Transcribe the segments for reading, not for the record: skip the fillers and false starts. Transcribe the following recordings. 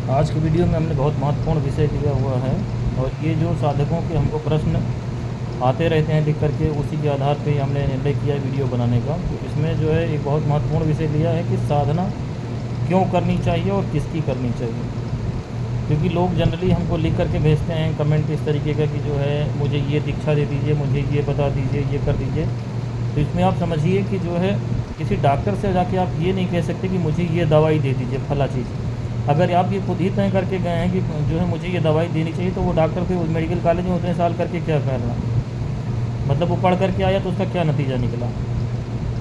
आज की वीडियो में हमने बहुत महत्वपूर्ण विषय लिया हुआ है और ये जो साधकों के हमको प्रश्न आते रहते हैं लिख करके, उसी के आधार पे हमने निर्णय किया वीडियो बनाने का। तो इसमें जो है एक बहुत महत्वपूर्ण विषय लिया है कि साधना क्यों करनी चाहिए और किसकी करनी चाहिए। क्योंकि लोग जनरली हमको लिख करके भेजते हैं कमेंट इस तरीके का कि जो है मुझे ये दीक्षा दे दीजिए, मुझे ये बता दीजिए, ये कर दीजिए। तो इसमें आप समझिए कि जो है किसी डॉक्टर से जाके आप ये नहीं कह सकते कि मुझे ये दवाई दे दीजिए फला चीज़। अगर आप ये खुद ही तय करके गए हैं कि जो है मुझे ये दवाई देनी चाहिए, तो वो डॉक्टर फिर मेडिकल कॉलेज में उतने साल करके क्या कर रहा, मतलब वो पढ़ करके आया तो उसका क्या नतीजा निकला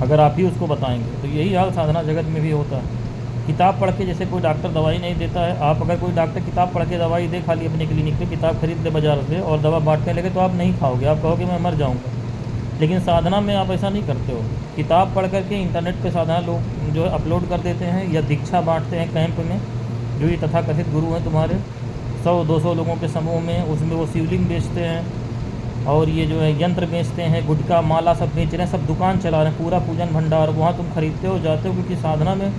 अगर आप ही उसको बताएंगे। तो यही हाल साधना जगत में भी होता है। किताब पढ़ के जैसे कोई डॉक्टर दवाई नहीं देता है, आप अगर कोई डॉक्टर किताब पढ़ के दवाई दे खाली अपने क्लिनिक पे, किताब खरीद ले बाजार से और दवा बांटने लगे, तो आप नहीं खाओगे, आप कहोगे मैं मर जाऊँगा। लेकिन साधना में आप ऐसा नहीं करते हो। किताब पढ़ करके इंटरनेट पे साधना लोग जो है अपलोड कर देते हैं या दीक्षा बांटते हैं कैंप में। जो ये तथाकथित गुरु हैं तुम्हारे 100-200 लोगों के समूह में, उसमें वो शिवलिंग बेचते हैं और ये जो है यंत्र बेचते हैं, गुटखा माला सब बेच रहे हैं, सब दुकान चला रहे हैं, पूरा पूजन भंडार वहाँ तुम खरीदते हो जाते हो। क्योंकि साधना में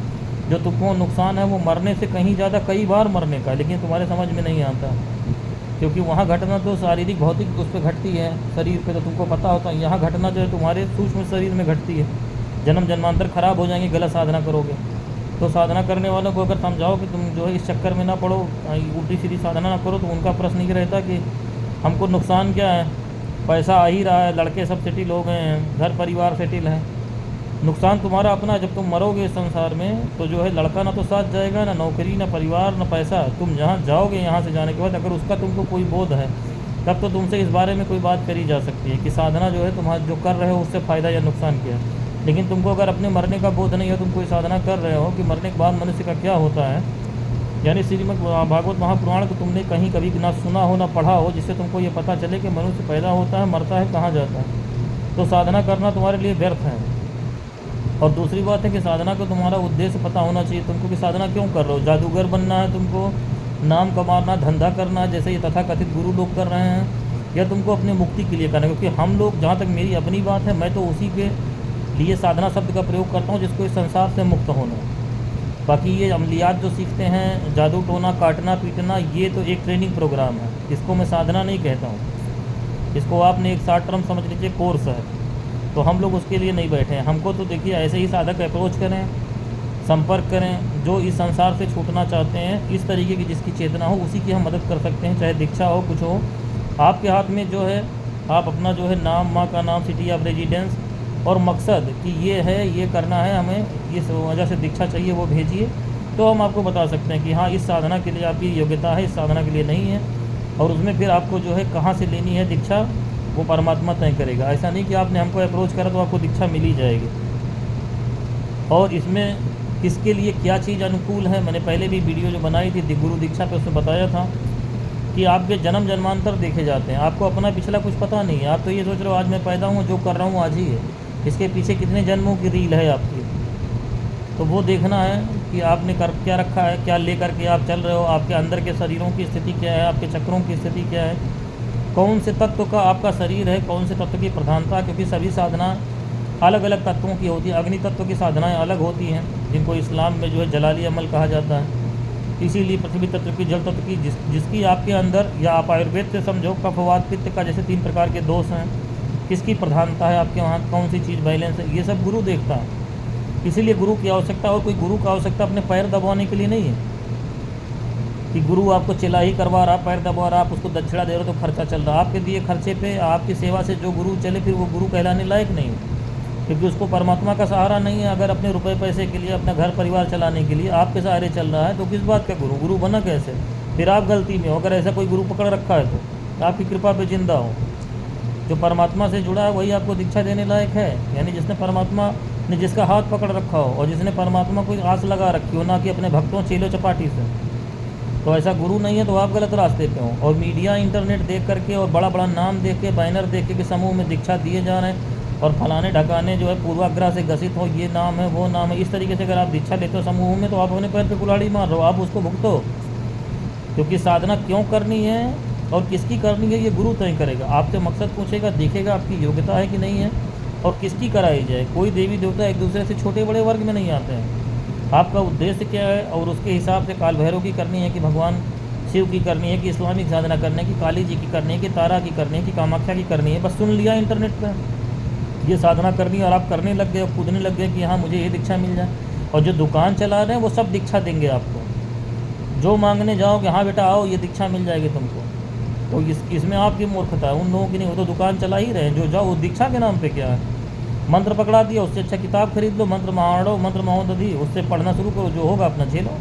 जो तुमको नुकसान है वो मरने से कहीं ज़्यादा कई बार मरने का, लेकिन तुम्हारे समझ में नहीं आता। क्योंकि वहाँ घटना तो शारीरिक भौतिक उस पर घटती है शरीर पे, तो तुमको पता होता है। यहाँ घटना जो है तुम्हारे सूक्ष्म शरीर में घटती है। जन्म जन्मांतर खराब हो जाएंगे गलत साधना करोगे। तो साधना करने वालों को अगर समझाओ कि तुम जो है इस चक्कर में ना पड़ो, उल्टी सीधी साधना ना करो, तो उनका प्रश्न ये रहता कि हमको नुकसान क्या है, पैसा आ ही रहा है, लड़के सब सेटिल हो गए हैं, घर परिवार सेटिल है। नुकसान तुम्हारा अपना, जब तुम मरोगे इस संसार में तो जो है लड़का ना तो साथ जाएगा, ना नौकरी, ना परिवार, ना पैसा। तुम जहाँ जाओगे यहाँ से जाने के बाद अगर उसका तुमको कोई बोध है, तब तो तुमसे इस बारे में कोई बात करी जा सकती है कि साधना जो है तुम्हारा जो कर रहे हो उससे फ़ायदा या नुकसान क्या है। लेकिन तुमको अगर अपने मरने का बोध नहीं है, तुम कोई साधना कर रहे हो कि मरने के बाद मनुष्य का क्या होता है, यानी श्रीमद् भागवत महापुराण को तुमने कहीं कभी ना सुना हो ना पढ़ा हो, जिससे तुमको ये पता चले कि मनुष्य पैदा होता है, मरता है, कहाँ जाता है, तो साधना करना तुम्हारे लिए व्यर्थ है। और दूसरी बात है कि साधना को तुम्हारा उद्देश्य पता होना चाहिए तुमको कि साधना क्यों कर रहे हो। जादूगर बनना है तुमको, नाम कमाना, धंधा करना है जैसे ये तथाकथित गुरु लोग कर रहे हैं, या तुमको अपनी मुक्ति के लिए करना है। क्योंकि हम लोग, जहाँ तक मेरी अपनी बात है, मैं तो उसी के लिए साधना शब्द का प्रयोग करता हूँ जिसको इस संसार से मुक्त होना है। बाकी ये अमलियात जो सीखते हैं, जादू टोना, काटना पीटना, ये तो एक ट्रेनिंग प्रोग्राम है, इसको मैं साधना नहीं कहता हूँ। इसको आपने एक शॉर्ट टर्म समझ लीजिए, कोर्स है। तो हम लोग उसके लिए नहीं बैठे हैं। हमको तो देखिए ऐसे ही साधक अप्रोच करें, संपर्क करें, जो इस संसार से छूटना चाहते हैं, इस तरीके की जिसकी चेतना हो उसी की हम मदद कर सकते हैं। चाहे दीक्षा हो, कुछ हो, आपके हाथ में जो है आप अपना जो है नाम, माँ का नाम, सिटी ऑफ रेजिडेंस और मकसद कि ये है, ये करना है, हमें इस वजह से दीक्षा चाहिए, वो भेजिए। तो हम आपको बता सकते हैं कि हाँ इस साधना के लिए आपकी योग्यता है, इस साधना के लिए नहीं है। और उसमें फिर आपको जो है कहाँ से लेनी है दीक्षा, वो परमात्मा तय करेगा। ऐसा नहीं कि आपने हमको अप्रोच करा तो आपको दीक्षा मिल ही जाएगी। और इसमें किसके लिए क्या चीज़ अनुकूल है, मैंने पहले भी वीडियो जो बनाई थी गुरु दीक्षा पे, उसमें बताया था कि आपके जन्म जन्मांतर देखे जाते हैं। आपको अपना पिछला कुछ पता नहीं है। आप तो ये सोच रहे हो आज मैं पैदा हूँ, जो कर रहा हूँ आज ही है। इसके पीछे कितने जन्मों की रील है आपकी, तो वो देखना है कि आपने कर क्या रखा है, क्या लेकर के आप चल रहे हो, आपके अंदर के शरीरों की स्थिति क्या है, आपके चक्रों की स्थिति क्या है, कौन से तत्व का आपका शरीर है, कौन से तत्व की प्रधानता। क्योंकि सभी साधना अलग अलग तत्वों की होती है। अग्नि तत्व की साधनाएं अलग होती हैं, जिनको इस्लाम में जो है जलाली अमल कहा जाता है। इसीलिए पृथ्वी तत्व की, जल तत्व की, जिसकी आपके अंदर, या आप आयुर्वेद से समझो, कफवात पित्त का जैसे 3 प्रकार के दोष हैं, किसकी प्रधानता है आपके वहाँ, कौन सी चीज़ बैलेंस है, ये सब गुरु देखता है। इसीलिए गुरु की आवश्यकता, और कोई गुरु की आवश्यकता अपने पैर दबाने के लिए नहीं है कि गुरु आपको चिल्ला ही करवा रहा, पैर दबा रहा, आप उसको दक्षिणा दे रहे हो तो खर्चा चल रहा। आपके दिए खर्चे पे, आपकी सेवा से जो गुरु चले, फिर वो गुरु कहलाने लायक नहीं है। क्योंकि उसको परमात्मा का सहारा नहीं है। अगर अपने रुपए पैसे के लिए, अपना घर परिवार चलाने के लिए आपके सहारे चल रहा है, तो किस बात का गुरु, गुरु बना कैसे। फिर आप गलती में हो। अगर ऐसा कोई गुरु पकड़ रखा है तो आपकी कृपा पे जिंदा हो। जो परमात्मा से जुड़ा है वही आपको दीक्षा देने लायक है। यानी जिसने परमात्मा ने, जिसका हाथ पकड़ रखा हो और जिसने परमात्मा को आस लगा रखी हो, ना कि अपने भक्तों चेलो चपाटी से, तो ऐसा गुरु नहीं है। तो आप गलत रास्ते पे हो। और मीडिया, इंटरनेट देख करके और बड़ा बड़ा नाम देख के, बैनर देख के कि समूह में दीक्षा दिए जा रहे हैं और फलाने ढकाने जो है पूर्वाग्रह से ग्रसित हो, ये नाम है, वो नाम है, इस तरीके से अगर आप दीक्षा लेते हो समूह में, तो आप अपने पैर पे कुल्हाड़ी मार रहे हो, आप उसको भुगतो। क्योंकि साधना क्यों करनी है और किसकी करनी है, ये गुरु तय करेगा। आपसे मकसद पूछेगा, देखेगा आपकी योग्यता है कि नहीं है, और किसकी कराई जाए। कोई देवी देवता एक दूसरे से छोटे बड़े वर्ग में नहीं आते हैं। आपका उद्देश्य क्या है, और उसके हिसाब से काल भैरव की करनी है कि भगवान शिव की करनी है कि इस्लामिक साधना करनी है कि काली जी की करनी है कि तारा की करनी है कि कामाख्या की करनी है। बस सुन लिया इंटरनेट पर ये साधना करनी है और आप करने लग गए और कूदने लग गए कि हाँ मुझे ये दीक्षा मिल जाए। और जो दुकान चला रहे हैं वो सब दीक्षा देंगे आपको, जो मांगने जाओगे हाँ बेटा आओ ये दीक्षा मिल जाएगी तुमको। तो इसमें आपकी मूर्खता है, उन लोगों की नहीं। वो तो दुकान चला ही रहे हैं, जो जाओ दीक्षा के नाम पे क्या है, मंत्र पकड़ा दिया, उससे अच्छा किताब खरीद लो, मंत्र महाड़ो मंत्र महोदधि, उससे पढ़ना शुरू करो, जो होगा अपना झेलो।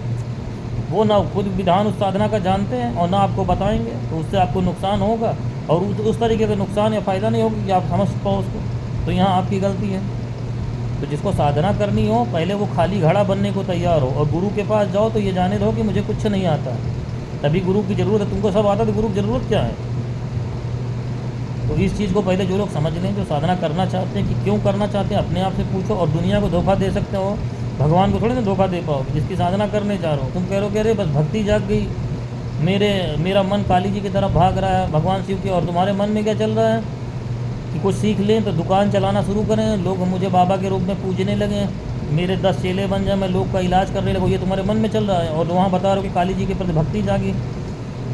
वो ना खुद विधान उस साधना का जानते हैं और ना आपको बताएंगे, तो उससे आपको नुकसान होगा और उस तरीके का नुकसान या फ़ायदा नहीं होगा कि आप समझ पाओ उसको। तो यहाँ आपकी गलती है। तो जिसको साधना करनी हो पहले वो खाली घड़ा बनने को तैयार हो, और गुरु के पास जाओ तो ये जाने दो कि मुझे कुछ नहीं आता, तभी गुरु की ज़रूरत है। तुमको सब आता तो गुरु की ज़रूरत क्या है? तो इस चीज़ को पहले जो लोग समझ लें, जो साधना करना चाहते हैं कि क्यों करना चाहते हैं, अपने आप से पूछो। और दुनिया को धोखा दे सकते हो, भगवान को थोड़ी ना धोखा दे पाओगे। जिसकी साधना करने जा रहे हो तुम कह रहे हो कि अरे बस भक्ति जाग गई, मेरा मन काली जी की तरफ भाग रहा है, भगवान शिव के, और तुम्हारे मन में क्या चल रहा है कि कुछ सीख लें तो दुकान चलाना शुरू करें, लोग मुझे बाबा के रूप में पूजने लगें, मेरे 10 चेले बन जाए, मैं लोग का इलाज करने लगूँ। ये तुम्हारे मन में चल रहा है और वहाँ बता रहे हो कि काली जी के प्रति भक्ति जागी।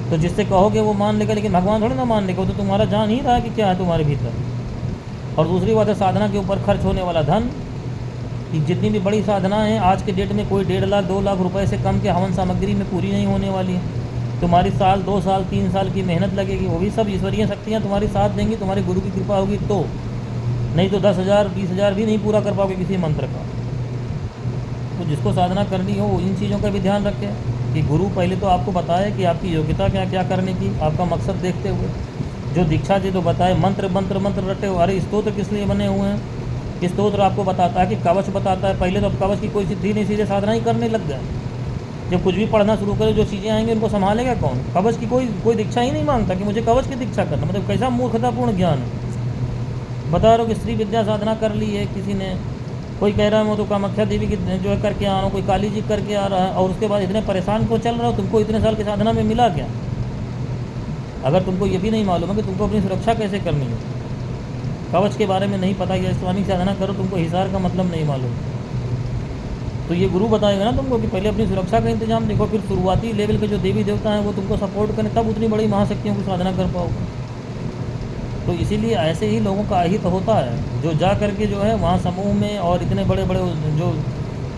तो जिससे कहोगे वो मान लेगा, लेकिन भगवान थोड़ी ना मान लेगा, वो तो तुम्हारा जान ही रहा है कि क्या है तुम्हारे भीतर। और दूसरी बात है साधना के ऊपर खर्च होने वाला धन, कि जितनी भी बड़ी साधना है आज के डेट में कोई 1.5 लाख 2 लाख रुपए से कम के हवन सामग्री में पूरी नहीं होने वाली है। तुम्हारी साल 2 साल 3 साल की मेहनत लगेगी, वो भी सब ईश्वरीय शक्तियाँ तुम्हारी साथ देंगी, तुम्हारे गुरु की कृपा होगी तो, नहीं तो 10,000 20,000 भी नहीं पूरा कर पाओगे किसी मंत्र का। तो जिसको साधना करनी हो इन चीज़ों का भी ध्यान रखें कि गुरु पहले तो आपको बताए कि आपकी योग्यता क्या क्या करने की, आपका मकसद देखते हुए जो दीक्षा जी तो बताए। मंत्र मंत्र मंत्र रटे हो, अरे स्तोत्र किस लिए बने हुए हैं? स्तोत्र आपको बताता है कि कवच बताता है। पहले तो अब कवच की कोई सिद्धि नहीं, सीधे साधना ही करने लग गए। जब कुछ भी पढ़ना शुरू करे जो चीज़ें आएंगी उनको संभालेगा कौन? कवच की कोई दीक्षा ही नहीं मांगता कि मुझे कवच की दीक्षा करना, मतलब कैसा मूर्खतापूर्ण ज्ञान है। बता रहे हो कि स्त्री विद्या साधना कर ली है किसी ने, कोई कह रहा है मैं तो कामाख्या देवी की जो है करके आ रहा हूँ, कोई काली जी करके आ रहा है, और उसके बाद इतने परेशान क्यों चल रहा हो? तुमको इतने साल की साधना में मिला क्या? अगर तुमको ये भी नहीं मालूम है कि तुमको अपनी सुरक्षा कैसे करनी है, कवच के बारे में नहीं पता, या इस्लामिक साधना करो, तुमको हिसार का मतलब नहीं मालूम, तो ये गुरु बताएगा ना तुमको कि पहले अपनी सुरक्षा का इंतजाम देखो, फिर शुरुआती लेवल के जो देवी देवता हैं वो तुमको सपोर्ट करें, तब उतनी बड़ी महाशक्तियों की साधना कर पाओगे। तो इसीलिए ऐसे ही लोगों का अहित होता है जो जा करके जो है वहाँ समूह में, और इतने बड़े बड़े जो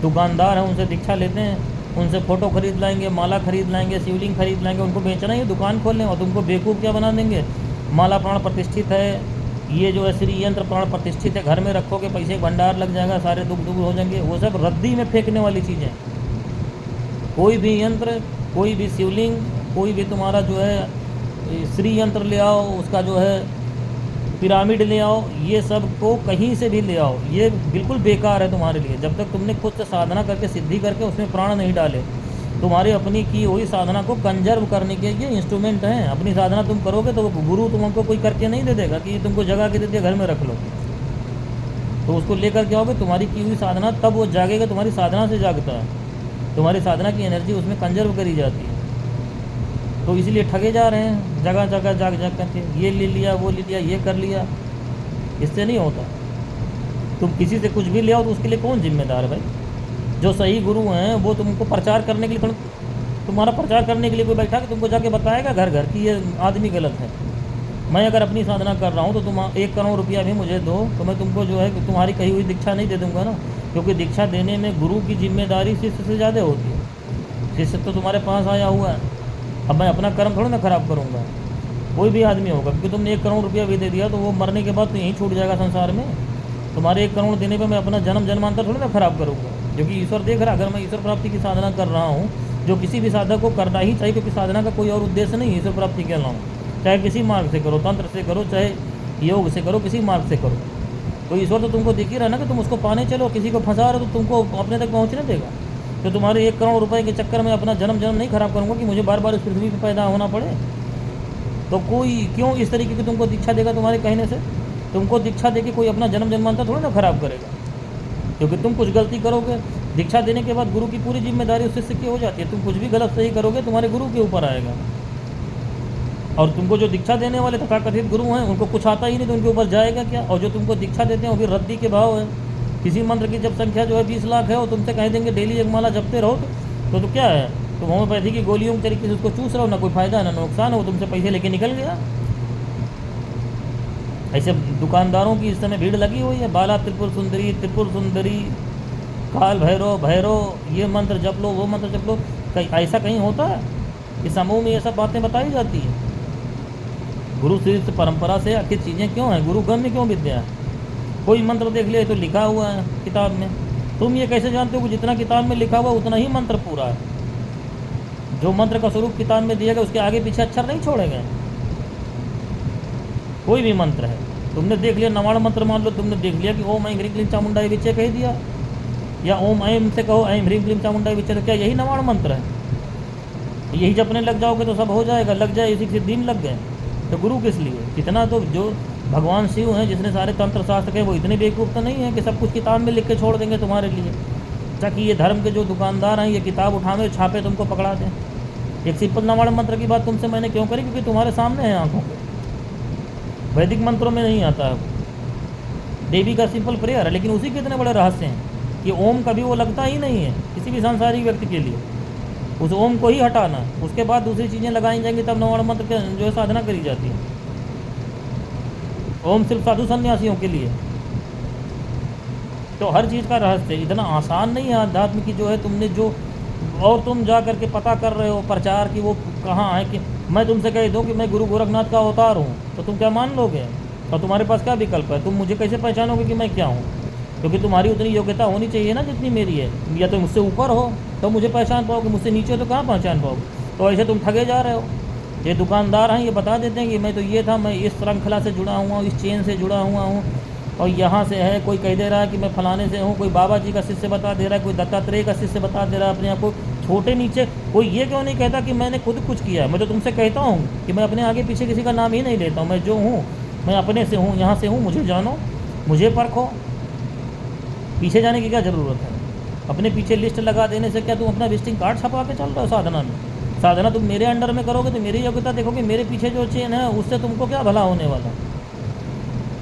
दुकानदार हैं उनसे दीक्षा लेते हैं, उनसे फ़ोटो खरीद लाएंगे, माला खरीद लाएंगे, शिवलिंग खरीद लाएंगे, उनको बेचना ही दुकान खोल लें, और तुमको बेवकूफ़ क्या बना देंगे? माला प्राण प्रतिष्ठित है, ये जो है श्री यंत्र प्राण प्रतिष्ठित है, घर में रखोगे पैसे भंडार लग जाएगा, सारे दुख दूर हो जाएंगे। वो सब रद्दी में फेंकने वाली चीज़ें। कोई भी यंत्र, कोई भी शिवलिंग, कोई भी तुम्हारा जो है श्री यंत्र ले आओ, उसका जो है पिरामिड ले आओ, ये सब को कहीं से भी ले आओ, ये बिल्कुल बेकार है तुम्हारे लिए। जब तक तुमने खुद से साधना करके सिद्धि करके उसमें प्राण नहीं डाले, तुम्हारी अपनी की हुई साधना को कंजर्व करने के ये इंस्ट्रूमेंट हैं। अपनी साधना तुम करोगे तो वो गुरु तुमको कोई करके नहीं दे देगा कि तुमको जगह के दे दिया घर में रख लो, तो उसको लेकर के आओगे तुम्हारी की हुई साधना, तब वो जागेगा, तुम्हारी साधना से जागता है, तुम्हारी साधना की एनर्जी उसमें कंजर्व करी जाती है। तो इसलिए ठगे जा रहे हैं जगह जगह जाग जाग करके, ये ले लिया वो ले लिया ये कर लिया, इससे नहीं होता। तुम किसी से कुछ भी ले आओ तो उसके लिए कौन जिम्मेदार है भाई? जो सही गुरु हैं वो तुमको प्रचार करने के लिए, तुम्हारा प्रचार करने के लिए कोई बैठा कि तुमको जाके बताएगा घर घर कि ये आदमी गलत है। मैं अगर अपनी साधना कर रहा हूँ तो तुम 1 करोड़ रुपया भी मुझे दो तो मैं तुमको जो है कि तुम्हारी कही हुई दीक्षा नहीं दे दूँगा ना, क्योंकि दीक्षा देने में गुरु की जिम्मेदारी शिष्य से ज़्यादा होती है। शिष्य तो तुम्हारे पास आया हुआ है, अब मैं अपना कर्म थोड़ा ना ख़राब करूँगा। कोई भी आदमी होगा, क्योंकि तुमने 1 करोड़ रुपया भी दे दिया तो वो मरने के बाद तो यहीं छूट जाएगा संसार में। तुम्हारे 1 करोड़ देने पे मैं अपना जन्म जन्मांतर थोड़ा ना ख़राब करूँगा, क्योंकि ईश्वर देख रहा। अगर मैं ईश्वर प्राप्ति की साधना कर रहा हूँ, जो किसी भी साधक को करना ही चाहिए, क्योंकि साधना का कोई और उद्देश्य नहीं है ईश्वर प्राप्ति के अलावा। चाहे किसी मार्ग से करो, तंत्र से करो, चाहे योग से करो, किसी मार्ग से करो, तो ईश्वर तो तुमको दिख ही रहा ना कि तुम उसको पाने चलो। किसी को फंसा रहे हो तो तुमको अपने तक पहुँचने देगा। तो तुम्हारे 1 करोड़ रुपए के चक्कर में अपना जन्म नहीं ख़राब करूँगा कि मुझे बार बार इस पृथ्वी पर पैदा होना पड़े। तो कोई क्यों इस तरीके की तुमको दीक्षा देगा? तुम्हारे कहने से तुमको दीक्षा देके कोई अपना जन्म जन्मांतर थोड़ा ना ख़राब करेगा, क्योंकि तुम कुछ गलती करोगे, दीक्षा देने के बाद गुरु की पूरी जिम्मेदारी उस शिष्य की हो जाती है। तुम कुछ भी गलत सही करोगे तुम्हारे गुरु के ऊपर आएगा, और तुमको जो दीक्षा देने वाले तथाकथित गुरु हैं उनको कुछ आता ही नहीं तो उनके ऊपर जाएगा क्या? और जो तुमको दीक्षा देते हैं वो भी रद्दी के भाव है, किसी मंत्र की जब संख्या जो है 20 लाख है और तुमसे कह देंगे डेली एक माला जपते रहो तो क्या है, तुम होम्योपैथी की गोलियों के तरीके से उसको चूस रहे हो, ना कोई फ़ायदा ना नुकसान हो, तुमसे पैसे लेके निकल गया। ऐसे दुकानदारों की इस समय भीड़ लगी हुई है, बाला त्रिपुर सुंदरी, काल भैरव भैरव, ये मंत्र जप लो, वो मंत्र जप लो। ऐसा कहीं होता है कि समूह में ये सब बातें बताई जाती है? गुरु शिष्य परंपरा से आखिर चीज़ें क्यों हैं? गुरु गम्य क्यों विद्या है? कोई मंत्र देख लिया तो लिखा हुआ है किताब में, तुम ये कैसे जानते हो कि जितना किताब में लिखा हुआ उतना ही मंत्र पूरा है? जो मंत्र का स्वरूप किताब में दिया गया उसके आगे पीछे अक्षर नहीं छोड़े गए। कोई भी मंत्र है, तुमने देख लिया नवाण मंत्र, मान लो तुमने देख लिया कि ओम ऐं ह्रीं क्लीं चामुंडाय विचे कह दिया, या ओम ऐं से कहो ऐं ह्रीं क्लीं चामुंडाय विचे, तो क्या यही नवाण मंत्र है? यही जपने लग जाओगे तो सब हो जाएगा, लग जाए इसी के दिन लग गए तो गुरु किस लिए? इतना तो जो भगवान शिव हैं जिसने सारे तंत्र शास्त्र के, वो इतने बेवकूफ़ तो नहीं है कि सब कुछ किताब में लिख के छोड़ देंगे तुम्हारे लिए, ताकि ये धर्म के जो दुकानदार हैं ये किताब उठावे छापे तुमको पकड़ा दें। एक सिंपल नवाण मंत्र की बात तुमसे मैंने क्यों करी? क्योंकि तुम्हारे सामने है आंखों पे, वैदिक मंत्रों में नहीं आता है। देवी का सिंपल प्रेयर है, लेकिन उसी के इतने बड़े रहस्य हैं कि ओम कभी वो लगता ही नहीं है किसी भी सांसारिक व्यक्ति के लिए। उस ओम को ही हटाना, उसके बाद दूसरी चीज़ें लगाई जाएंगी, तब नवाण मंत्र के जो है साधना करी जाती है। ओम सिर्फ साधु सन्यासियों के लिए। तो हर चीज़ का रहस्य इतना आसान नहीं है अध्यात्म की जो है तुमने जो, और तुम जा करके पता कर रहे हो प्रचार की वो कहाँ है। कि मैं तुमसे कह दूँ कि मैं गुरु गोरखनाथ का अवतार हूँ तो तुम क्या मान लोगे? और तुम्हारे पास क्या विकल्प है? तुम मुझे कैसे पहचानोगे कि मैं क्या हूँ? क्योंकि तुम्हारी उतनी योग्यता होनी चाहिए ना जितनी मेरी है। या तो मुझसे ऊपर हो तो मुझे पहचान पाओगे, मुझसे नीचे तो कहाँ पहचान पाओगे? तो ऐसे तुम ठगे जा रहे हो। ये दुकानदार हैं, ये बता देते हैं कि मैं तो ये था, मैं इस श्रृंखला से जुड़ा हुआ हूँ, इस चेन से जुड़ा हुआ हूँ, और यहाँ से है। कोई कह दे रहा है कि मैं फलाने से हूँ, कोई बाबा जी का शिष्य बता दे रहा है, कोई दत्तात्रेय का शिष्य बता दे रहा है अपने आप को छोटे नीचे। कोई ये क्यों नहीं कहता कि मैंने खुद कुछ किया है? मैं तो तुमसे कहता हूँ कि मैं अपने आगे पीछे किसी का नाम ही नहीं लेता हूँ। मैं जो हूँ मैं अपने से हूँ, यहाँ से हूँ, मुझे जानो, मुझे परखो। पीछे जाने की क्या ज़रूरत है? अपने पीछे लिस्ट लगा देने से क्या तुम अपना विजिटिंग कार्ड छपा के चल रहे हो साधना में? साधना तुम मेरे अंडर में करोगे तो मेरी योग्यता देखोगे, मेरे पीछे जो चेन है उससे तुमको क्या भला होने वाला?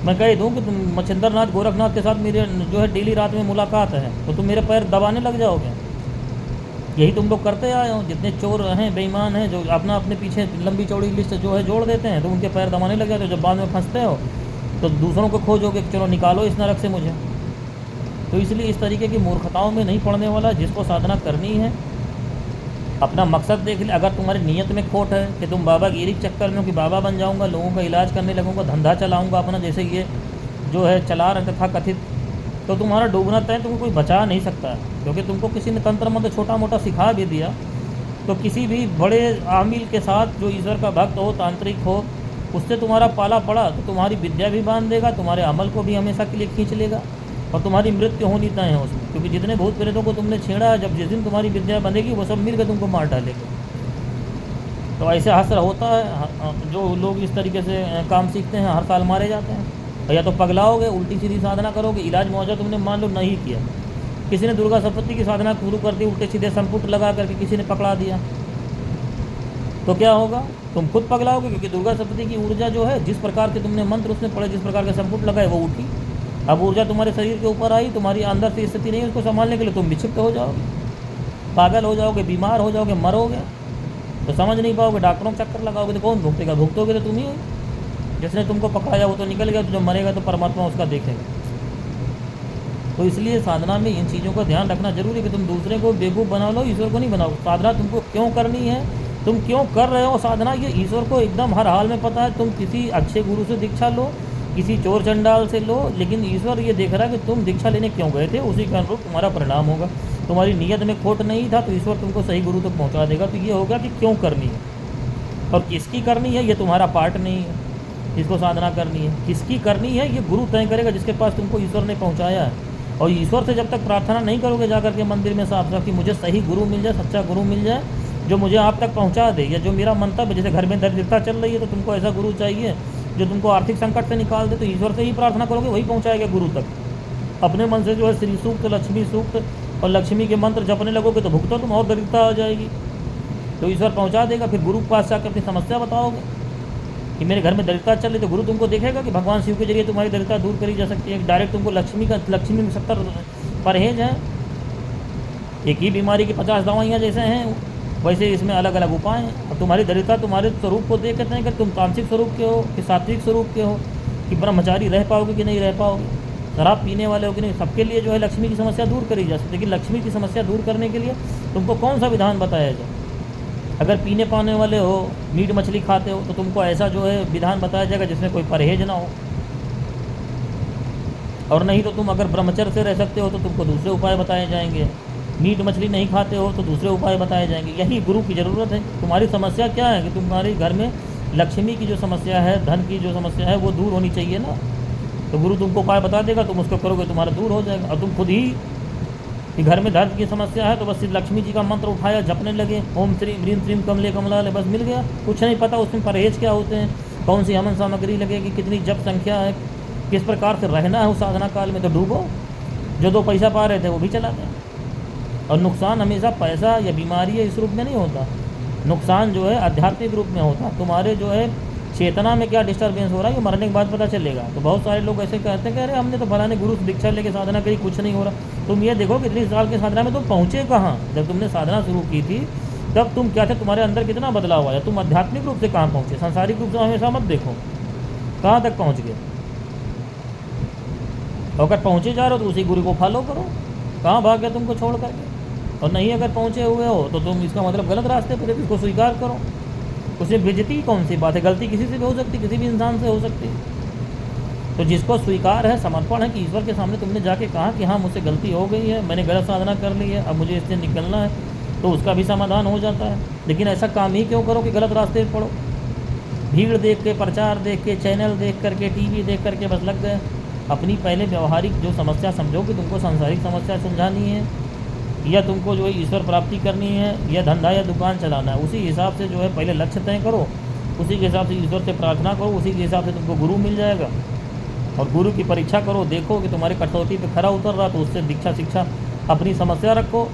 मैं कह दूँ कि तुम मच्छिंद्र नाथ गोरखनाथ के साथ मेरे जो है डेली रात में मुलाकात है तो तुम मेरे पैर दबाने लग जाओगे। यही तुम लोग करते आए हो। जितने चोर हैं, बेईमान हैं, जो अपने पीछे लंबी चौड़ी लिस्ट जो है जोड़ देते हैं तो उनके पैर दबाने लग जाते हो। जब बाद में फंसते हो तो दूसरों को खोजोगे कि चलो निकालो इस नरक से मुझे। तो इसलिए इस तरीके की मूर्खताओं में नहीं पड़ने वाला। जिसको साधना करनी है अपना मकसद देख ले। अगर तुम्हारी नीयत में खोट है कि तुम बाबागिरी के चक्कर में कि बाबा बन जाऊंगा, लोगों का इलाज करने लगूंगा, धंधा चलाऊंगा अपना, जैसे ये जो है चला रहे था कथित, तो तुम्हारा डूबना तय, तुमको कोई बचा नहीं सकता। क्योंकि तुमको किसी ने तंत्र मंत्र छोटा मोटा सिखा भी दिया तो किसी भी बड़े आमिल के साथ जो ईश्वर का भक्त हो, तांत्रिक हो, उससे तुम्हारा पाला पड़ा तो तुम्हारी विद्या भी बांध देगा, तुम्हारे अमल को भी हमेशा के लिए खींच लेगा और तुम्हारी मृत्यु होनी तय है उसमें। क्योंकि जितने भूत प्रेतों को तुमने छेड़ा, जब जिस दिन तुम्हारी विद्या बनेगी वो सब मिलकर तुमको मार डालेंगे। तो ऐसे हादसा होता है। जो लोग इस तरीके से काम सीखते हैं हर साल मारे जाते हैं। या तो पगलाओगे, उल्टी सीधी साधना करोगे, इलाज मुआवजा तुमने मान लो नहीं किया। किसी ने दुर्गा सप्तती की साधना शुरू कर दी, उल्टे सीधे संपुट लगा करके किसी ने पकड़ा दिया, तो क्या होगा? तुम खुद पगलाओगे। क्योंकि दुर्गा सप्तती की ऊर्जा जो है, जिस प्रकार के तुमने मंत्र उसमें पढ़े, जिस प्रकार के संपुट लगाए, वो उठी। अब ऊर्जा तुम्हारे शरीर के ऊपर आई, तुम्हारी अंदर से स्थिति नहीं उसको संभालने के लिए, तुम विक्षिप्त हो जाओगे, पागल हो जाओगे, बीमार हो जाओगे, मरोगे। तो समझ नहीं पाओगे, डॉक्टरों का चक्कर लगाओगे तो कौन भुगतेगा? भुगतोगे तो तुम ही हो। जिसने तुमको पकड़ाया वो तो निकल गया, तो जब मरेगा तो परमात्मा उसका देखेगा। तो इसलिए साधना में इन चीज़ों का ध्यान रखना जरूरी है कि तुम दूसरे को बेवकूफ़ बना लो, ईश्वर को नहीं बनाओ। साधना तुमको क्यों करनी है, तुम क्यों कर रहे हो साधना, ये ईश्वर को एकदम हर हाल में पता है। तुम किसी अच्छे गुरु से दीक्षा लो, किसी चोर चंडाल से लो, लेकिन ईश्वर ये देख रहा है कि तुम दीक्षा लेने क्यों गए थे, उसी के अनुरूप तुम्हारा परिणाम होगा। तुम्हारी नीयत में खोट नहीं था तो ईश्वर तुमको सही गुरु तक पहुंचा देगा। तो ये होगा कि क्यों करनी है और किसकी करनी है, ये तुम्हारा पार्ट नहीं है। इसको साधना करनी है, किसकी करनी है, ये गुरु तय करेगा जिसके पास तुमको ईश्वर ने पहुँचाया है। और ईश्वर से जब तक प्रार्थना नहीं करोगे जाकर के मंदिर में साफ साफ कि मुझे सही गुरु मिल जाए, सच्चा गुरु मिल जाए जो मुझे आप तक पहुंचा दे, या जो मेरा मंतव्य, जैसे घर में दरिद्रता चल रही है तो तुमको ऐसा गुरु चाहिए जो तुमको आर्थिक संकट से निकाल दे, तो ईश्वर से ही प्रार्थना करोगे, वही पहुंचाएगा गुरु तक। अपने मन से जो है श्री सूक्त, लक्ष्मी सूक्त और लक्ष्मी के मंत्र जपने लगोगे तो भुगतो तुम और दरिद्रता आ जाएगी, तो ईश्वर पहुंचा देगा। फिर गुरु के पास जाकर अपनी समस्या बताओगे कि मेरे घर में दरिद्रता चल रही, तो गुरु तुमको देखेगा कि भगवान शिव के जरिए तुम्हारी दरिद्रता दूर करी जा सकती है। डायरेक्ट तुमको लक्ष्मी में 70 परहेज हैं। एक ही बीमारी की 50 दवाइयाँ जैसे हैं, वैसे इसमें अलग अलग उपाय हैं। और तुम्हारी दरिद्रता तुम्हारे स्वरूप को देख कहते हैं कि तुम तामसिक स्वरूप के हो कि सात्विक स्वरूप के हो, कि ब्रह्मचारी रह पाओगे कि नहीं रह पाओगे, शराब पीने वाले हो कि नहीं। सबके लिए जो है लक्ष्मी की समस्या दूर करी जा सकती है। लेकिन लक्ष्मी की समस्या दूर करने के लिए तुमको कौन सा विधान बताया जाए? अगर पीने पाने वाले हो, मीट मछली खाते हो, तो तुमको ऐसा जो है विधान बताया जाएगा जिसमें कोई परहेज ना हो। और नहीं तो तुम अगर ब्रह्मचर्य से रह सकते हो तो तुमको दूसरे उपाय बताए जाएंगे। मीट मछली नहीं खाते हो तो दूसरे उपाय बताए जाएंगे। यही गुरु की ज़रूरत है। तुम्हारी समस्या क्या है कि तुम्हारे घर में लक्ष्मी की जो समस्या है, धन की जो समस्या है, वो दूर होनी चाहिए ना। तो गुरु तुमको उपाय बता देगा, तुम उसको करोगे, तुम्हारा दूर हो जाएगा। और तुम खुद ही कि घर में धन की समस्या है तो बस लक्ष्मी जी का मंत्र उठाया, जपने लगे, ओम श्रीम ह्रीम श्रीम कमले कमलाले, बस मिल गया। कुछ नहीं पता उसमें परहेज क्या होते हैं, कौन सी हवन सामग्री लगेगी, कितनी जप संख्या है, किस प्रकार से रहना है उस साधना काल में। तो डूबो। जो 2 पैसा पा रहे थे वो भी चला गया। और नुकसान हमेशा पैसा या बीमारी या इस रूप में नहीं होता, नुकसान जो है आध्यात्मिक रूप में होता। तुम्हारे जो है चेतना में क्या डिस्टर्बेंस हो रहा है ये मरने के बाद पता चलेगा। तो बहुत सारे लोग ऐसे कहते हैं कि अरे हमने तो फलाने गुरु से दीक्षा लेके साधना करी, कुछ नहीं हो रहा। तुम ये देखो कितनी साल की साधना में तुम पहुँचे कहाँ। जब तुमने साधना शुरू की थी तब तुम क्या थे, तुम्हारे अंदर कितना बदलाव आया, तुम आध्यात्मिक रूप से कहाँ पहुँचे। सांसारिक रूप से हमेशा मत देखो कहाँ तक पहुँच गए। अगर पहुँचे जा रहे हो तो उसी गुरु को फॉलो करो, कहाँ भाग गया तुमको छोड़ करके। और नहीं अगर पहुँचे हुए हो तो तुम इसका मतलब गलत रास्ते पर, इसको स्वीकार करो। उसमें बेइज्जती कौन सी बात है, गलती किसी से भी हो सकती, किसी भी इंसान से हो सकती है। तो जिसको स्वीकार है, समर्पण है कि ईश्वर के सामने तुमने जाके कहा कि हाँ मुझसे गलती हो गई है, मैंने गलत साधना कर ली है, अब मुझे इससे निकलना है, तो उसका भी समाधान हो जाता है। लेकिन ऐसा काम ही क्यों करो कि गलत रास्ते पर पड़ो। भीड़ देख के, प्रचार देख के, चैनल देख करके, टीवी देख करके बस लग गए। अपनी पहले व्यवहारिक जो समस्या समझो कि तुमको सांसारिक समस्या सुलझानी है या तुमको जो है ईश्वर प्राप्ति करनी है या धंधा या दुकान चलाना है, उसी हिसाब से जो है पहले लक्ष्य तय करो, उसी के हिसाब से ईश्वर से प्रार्थना करो, उसी के हिसाब से तुमको गुरु मिल जाएगा। और गुरु की परीक्षा करो, देखो कि तुम्हारी कसौटी पे खरा उतर रहा तो उससे दीक्षा शिक्षा अपनी समस्या रखो।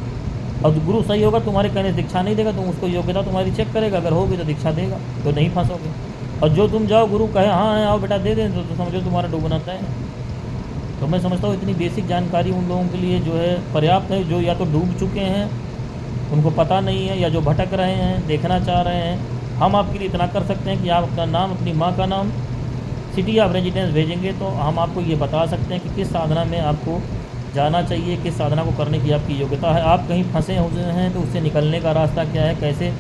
और गुरु सही होगा, तुम्हारे कहने से दीक्षा नहीं देगा, तुम उसको योग्यता तुम्हारी चेक करेगा, अगर होगी तो दीक्षा देगा, तो नहीं फंसोगे। और जो तुम जाओ गुरु कहे हाँ आओ बेटा दे दें, तो समझो तुम्हारा डूबना तय है। तो मैं समझता हूँ इतनी बेसिक जानकारी उन लोगों के लिए जो है पर्याप्त है, जो या तो डूब चुके हैं, उनको पता नहीं है, या जो भटक रहे हैं, देखना चाह रहे हैं। हम आपके लिए इतना कर सकते हैं कि आप अपना नाम, अपनी माँ का नाम, सिटी ऑफ रेजिडेंस भेजेंगे तो हम आपको ये बता सकते हैं कि किस साधना में आपको जाना चाहिए, किस साधना को करने की आपकी योग्यता है। आप कहीं फंसे हुए हैं तो उससे निकलने का रास्ता क्या है, कैसे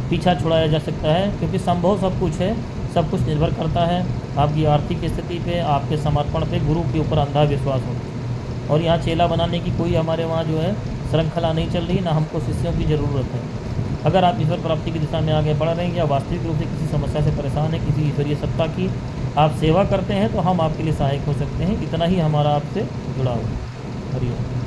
पीछा छुड़ाया जा सकता है। क्योंकि संभव सब कुछ है, सब कुछ निर्भर करता है आपकी आर्थिक स्थिति पे, आपके समर्पण पे, गुरु के ऊपर अंधा विश्वास हो। और यहाँ चेला बनाने की कोई हमारे वहाँ जो है श्रृंखला नहीं चल रही, ना हमको शिष्यों की ज़रूरत है। अगर आप ईश्वर प्राप्ति की दिशा में आगे बढ़ रहे हैं या वास्तविक रूप से किसी समस्या से परेशान है, किसी ईश्वरीय सत्ता की आप सेवा करते हैं, तो हम आपके लिए सहायक हो सकते हैं। इतना ही हमारा आपसे जुड़ा हुआ। हरिओम।